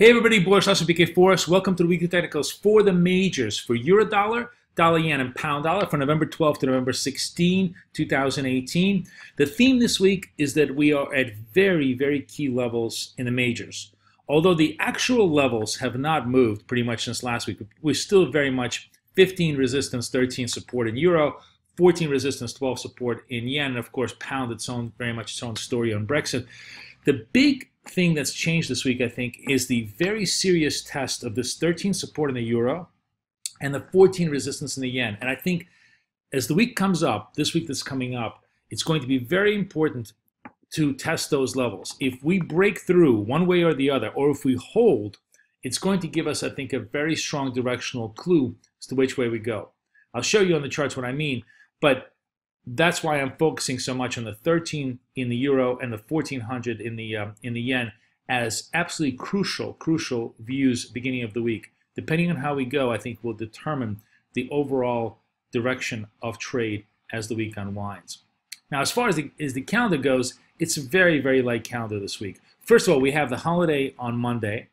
Hey everybody, Boris, BK Forex. Welcome to the weekly technicals for the majors for Euro dollar, dollar yen, and pound dollar from November 12th to November 16, 2018. The theme this week is that we are at very, very key levels in the majors. Although the actual levels have not moved pretty much since last week, we're still very much 15 resistance, 13 support in euro, 14 resistance, 12 support in yen, and of course pound very much its own story on Brexit. The big thing that's changed this week, I think, is the very serious test of this 13 support in the euro and the 14 resistance in the yen. And I think as the week comes up, this week that's coming up, it's going to be very important to test those levels. If we break through one way or the other, or if we hold, it's going to give us, I think, a very strong directional clue as to which way we go. I'll show you on the charts what I mean, but that's why I'm focusing so much on the 13 in the euro and the 1400 in the yen as absolutely crucial views beginning of the week. Depending on how we go, I think will determine the overall direction of trade as the week unwinds. Now, as far as the calendar goes, it's a very, very light calendar this week. First of all, we have the holiday on Monday,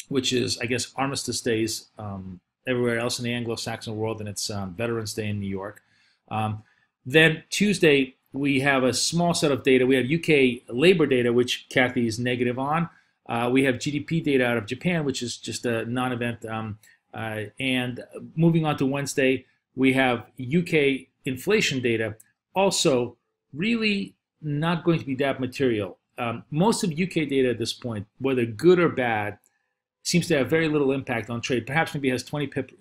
which is, I guess, Armistice Days everywhere else in the Anglo-Saxon world, and it's Veterans Day in New York. Then Tuesday, we have a small set of data. We have UK labor data, which Kathy is negative on. We have GDP data out of Japan, which is just a non-event. And moving on to Wednesday, we have UK inflation data, also really not going to be that material. Most of UK data at this point, whether good or bad, seems to have very little impact on trade. Perhaps maybe has 20 pip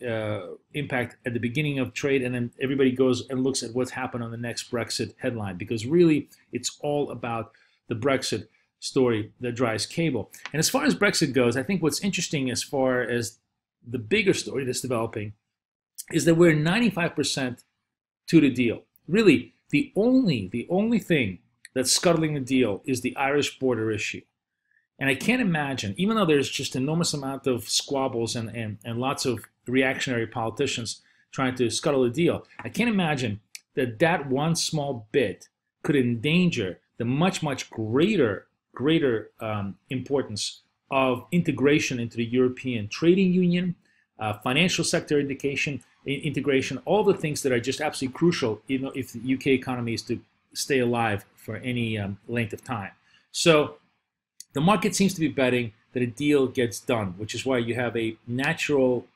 impact at the beginning of trade, and then everybody goes and looks at what's happened on the next Brexit headline, because really it's all about the Brexit story that drives cable. And as far as Brexit goes, I think what's interesting as far as the bigger story that's developing is that we're 95% to the deal. Really, the only thing that's scuttling the deal is the Irish border issue. And I can't imagine, even though there's just enormous amount of squabbles and lots of reactionary politicians trying to scuttle the deal, I can't imagine that that one small bit could endanger the much greater importance of integration into the European Trading Union, financial sector integration, all the things that are just absolutely crucial, if the UK economy is to stay alive for any length of time. So the market seems to be betting that a deal gets done, which is why you have a natural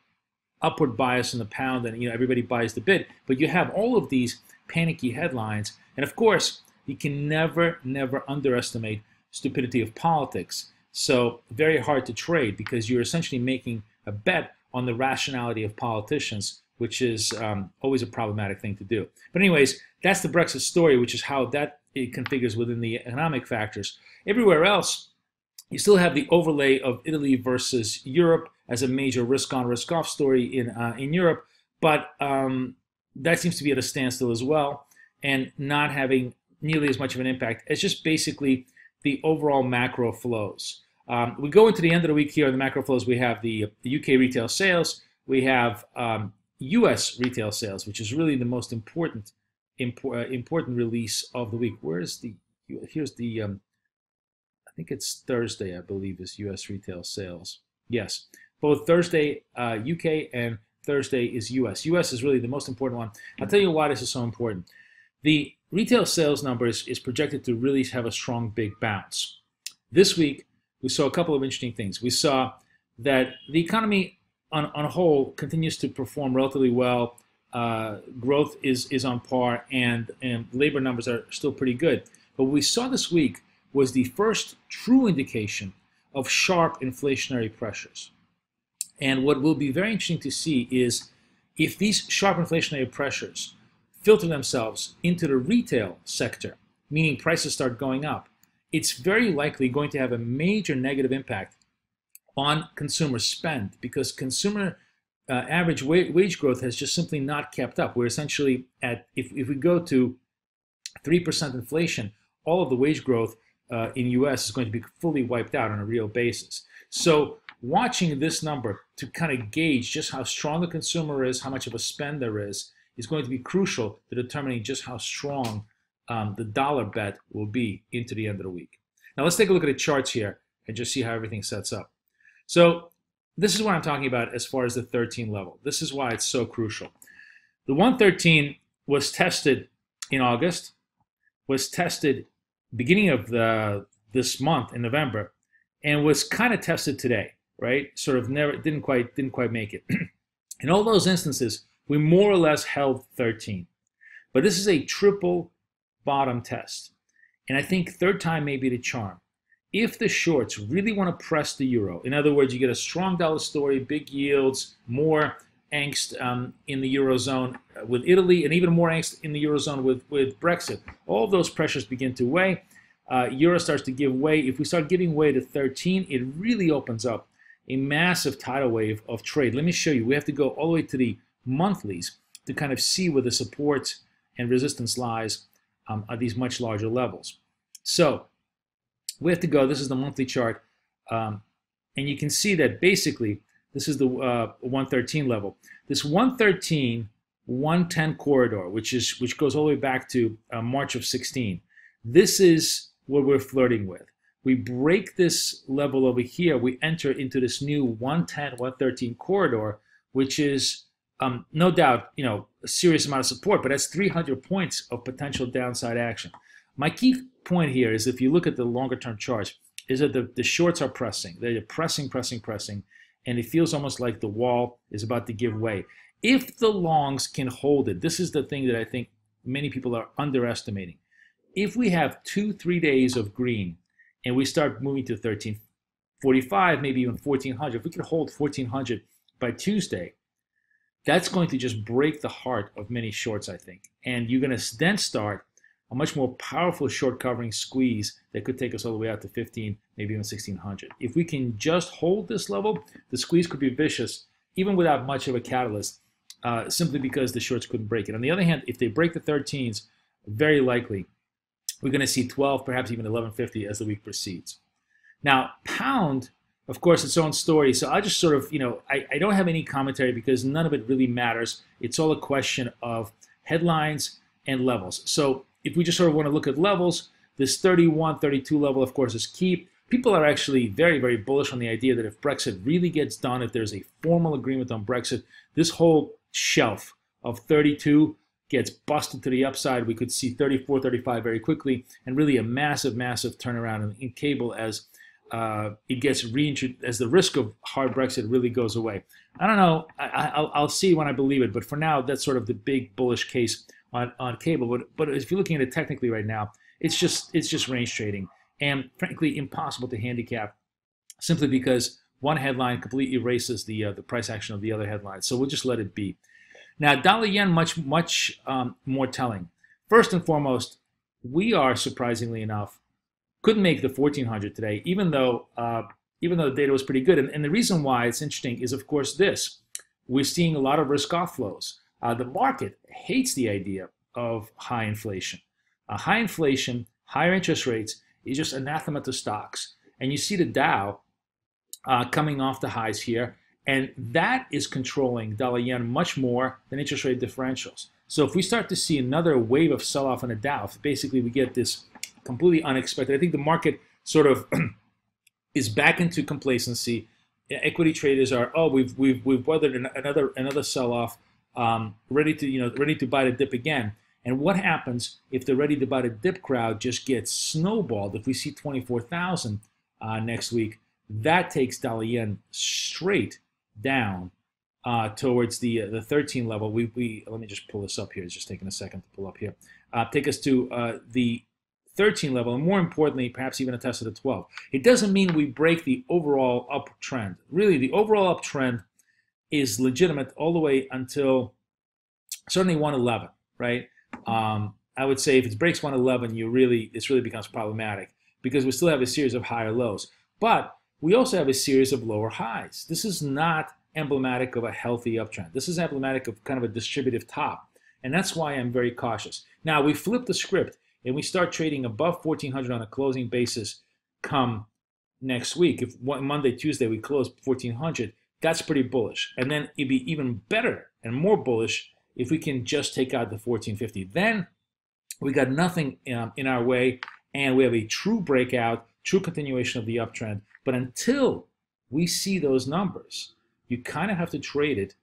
upward bias in the pound, and everybody buys the bid. But you have all of these panicky headlines, and of course, you can never underestimate stupidity of politics. So very hard to trade because you're essentially making a bet on the rationality of politicians, which is always a problematic thing to do. But anyways, that's the Brexit story, which is how it configures within the economic factors. Everywhere else, you still have the overlay of Italy versus Europe as a major risk-on, risk-off story in Europe, but that seems to be at a standstill as well, and not having nearly as much of an impact as just basically the overall macro flows. We go into the end of the week here on the macro flows. We have the UK retail sales. We have US retail sales, which is really the most important release of the week. Here's the I think it's Thursday, I believe, is U.S. retail sales. Yes, both Thursday UK and Thursday is U.S. U.S. is really the most important one. I'll tell you why this is so important. The retail sales numbers is projected to really have a strong, big bounce. This week, we saw a couple of interesting things. We saw that the economy on a whole continues to perform relatively well. Growth is on par, and labor numbers are still pretty good. But what we saw this week was the first true indication of sharp inflationary pressures. And what will be very interesting to see is if these sharp inflationary pressures filter themselves into the retail sector, meaning prices start going up, it's very likely going to have a major negative impact on consumer spend, because consumer average wage growth has just simply not kept up. We're essentially at, if we go to 3% inflation, all of the wage growth in US is going to be fully wiped out on a real basis. So watching this number to kind of gauge just how strong the consumer is, how much of a spend there is going to be crucial to determining just how strong the dollar bet will be into the end of the week. Now let's take a look at the charts here and just see how everything sets up. So this is what I'm talking about as far as the 13 level. This is why it's so crucial. The 113 was tested in August, was tested beginning of this month in November, and was kind of tested today, right? Sort of never didn't quite make it. In all those instances, we more or less held 13. But this is a triple bottom test. And I think third time may be the charm. If the shorts really want to press the euro, in other words, you get a strong dollar story, big yields, more angst in the Eurozone with Italy, and even more angst in the Eurozone with Brexit. All of those pressures begin to weigh. Euro starts to give way. If we start giving way to 13, it really opens up a massive tidal wave of trade. Let me show you. We have to go all the way to the monthlies to kind of see where the support and resistance lies at these much larger levels. So we have to go. This is the monthly chart. And you can see that basically this is the 113 level. This 113, 110 corridor, which goes all the way back to March of 16. This is what we're flirting with. We break this level over here, we enter into this new 110, 113 corridor, which is no doubt, a serious amount of support, but that's 300 points of potential downside action. My key point here is if you look at the longer term charts, is that the shorts are pressing. They're pressing, and it feels almost like the wall is about to give way. If the longs can hold it, this is the thing that I think many people are underestimating. If we have 2-3 days of green and we start moving to 1345, maybe even 1400, if we can hold 1400 by Tuesday, that's going to just break the heart of many shorts, I think. And you're going to then start a much more powerful short covering squeeze that could take us all the way out to 15, maybe even 1600. If we can just hold this level, the squeeze could be vicious, even without much of a catalyst, simply because the shorts couldn't break it. On the other hand, if they break the 13s, very likely we're going to see 12, perhaps even 1150 as the week proceeds. Now, pound, of course, its own story. So I just sort of, I don't have any commentary because none of it really matters. It's all a question of headlines and levels. So if we just sort of want to look at levels, this 31, 32 level, of course, is key. People are actually very, very bullish on the idea that if Brexit really gets done, if there's a formal agreement on Brexit, this whole shelf of 32 gets busted to the upside. We could see 34, 35 very quickly, and really a massive, massive turnaround in cable as it gets reintroduced, as the risk of hard Brexit really goes away. I don't know. I'll see when I believe it, but for now, that's sort of the big bullish case on cable. But if you're looking at it technically right now, it's just range trading, and frankly impossible to handicap, simply because one headline completely erases the price action of the other headline. So we'll just let it be. Now, dollar yen, much more telling. First and foremost, we are, surprisingly enough, couldn't make the 1400 today, even though the data was pretty good. And the reason why it's interesting is, of course, this. We're seeing a lot of risk-off flows. The market hates the idea of high inflation. High inflation, higher interest rates is just anathema to stocks. And you see the Dow coming off the highs here, and that is controlling dollar yen much more than interest rate differentials. So if we start to see another wave of sell-off in the Dow, if basically we get this completely unexpected, I think the market sort of is back into complacency. Equity traders are, we've weathered another sell-off, ready to buy the dip again. And what happens if the ready to buy the dip crowd just gets snowballed? If we see 24,000 next week, that takes dollar yen straight down towards the 13 level. Let me just pull this up here. It's just taking a second to pull up here. Take us to the 13 level, and more importantly, perhaps even a test of the 12. It doesn't mean we break the overall uptrend. Really, the overall uptrend is legitimate all the way until certainly 111, right? I would say if it breaks 111, this really becomes problematic because we still have a series of higher lows. But we also have a series of lower highs. This is not emblematic of a healthy uptrend. This is emblematic of kind of a distributive top. And that's why I'm very cautious. Now, we flip the script and we start trading above 1400 on a closing basis come next week. If Monday, Tuesday, we close 1400, that's pretty bullish. And then it'd be even better and more bullish if we can just take out the 1450. Then we got nothing in our way, and we have a true breakout, true continuation of the uptrend. But until we see those numbers, you kind of have to trade it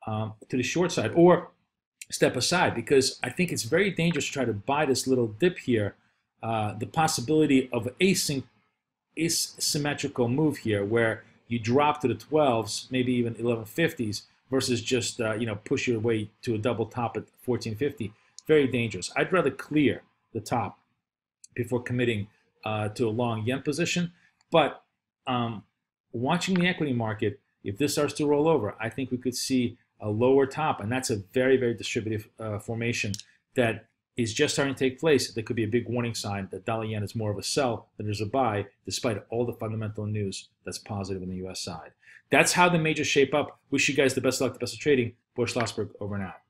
to the short side or step aside, because I think it's very dangerous to try to buy this little dip here. The possibility of an asymmetrical move here where you drop to the 12s, maybe even 1150s, versus just push your way to a double top at 1450. Very dangerous. I'd rather clear the top before committing to a long yen position. But watching the equity market, if this starts to roll over, I think we could see a lower top, and that's a very, very distributive formation that is just starting to take place. There could be a big warning sign that dollar yen is more of a sell than there's a buy, despite all the fundamental news that's positive on the U.S. side. That's how the majors shape up. Wish you guys the best of luck, the best of trading. Boris Schlossberg, over and out.